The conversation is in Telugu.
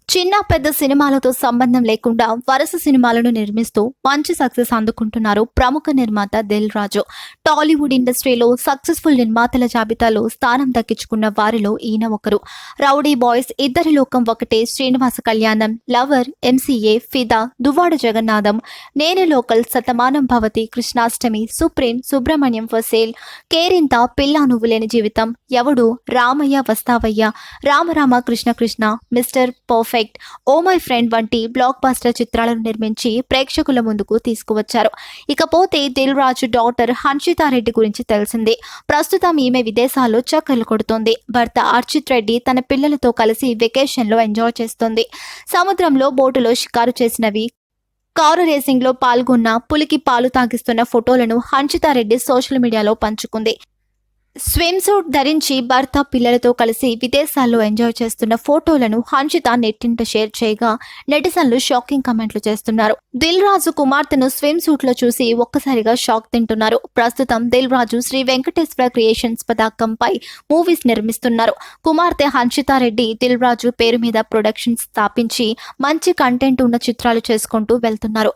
చిన్న పెద్ద సినిమాలతో సంబంధం లేకుండా వరుస సినిమాలను నిర్మిస్తూ మంచి సక్సెస్ అందుకుంటున్నారు ప్రముఖ నిర్మాత దిల్ రాజు. టాలీవుడ్ ఇండస్ట్రీలో సక్సెస్ఫుల్ నిర్మాతల జాబితాలో స్థానం దక్కించుకున్న వారిలో ఈయన ఒకరు. రౌడీ బాయ్స్, ఇద్దరి లోకం ఒకటే, శ్రీనివాస కళ్యాణం, లవర్, ఎంసీఏ, ఫిదా, దువ్వాడ జగన్నాథం, నేనే local, Shatamanam Bhavati, Krishnashtami, supreme, Subramanyam for sale, Kerintha, Pilla Nuvvu Leni Jeevitham, Evadu, Ramayya Vasthavayya, Rama Rama Krishna Krishna, mister perfect, oh my friend వంటి బ్లాక్ బస్టర్ చిత్రాలను నిర్మించి ప్రేక్షకుల ముందుకు తీసుకువచ్చారు. ఇకపోతే దిల్ రాజు డాటర్ హన్షితా రెడ్డి గురించి తెలిసిందే. ప్రస్తుతం ఈమె విదేశాల్లో చక్కర్లు కొడుతోంది. భర్త అర్చిత్ రెడ్డి తన పిల్లలతో కలిసి వెకేషన్ లో ఎంజాయ్ చేస్తోంది. సముద్రంలో బోటులో షికారు చేసినవి, కారు రేసింగ్ లో పాల్గొన్న, పులికి పాలు తాగిస్తున్న ఫోటోలను హన్షితా రెడ్డి సోషల్ మీడియాలో పంచుకుంది. స్విమ్ సూట్ ధరించి భర్త పిల్లలతో కలిసి విదేశాల్లో ఎంజాయ్ చేస్తున్న ఫోటోలను హన్షిత నెట్టింట షేర్ చేయగా నెటిజన్లు షాకింగ్ కమెంట్లు చేస్తున్నారు. దిల్ రాజు కుమార్తెను స్విమ్ సూట్ లో చూసి ఒక్కసారిగా షాక్ తింటున్నారు. ప్రస్తుతం దిల్ రాజు శ్రీ వెంకటేశ్వర క్రియేషన్స్ పతాకంపై మూవీస్ నిర్మిస్తున్నారు. కుమార్తె హన్షితా రెడ్డి దిల్ రాజు పేరు మీద ప్రొడక్షన్ స్థాపించి మంచి కంటెంట్ ఉన్న చిత్రాలు చేసుకుంటూ వెళ్తున్నారు.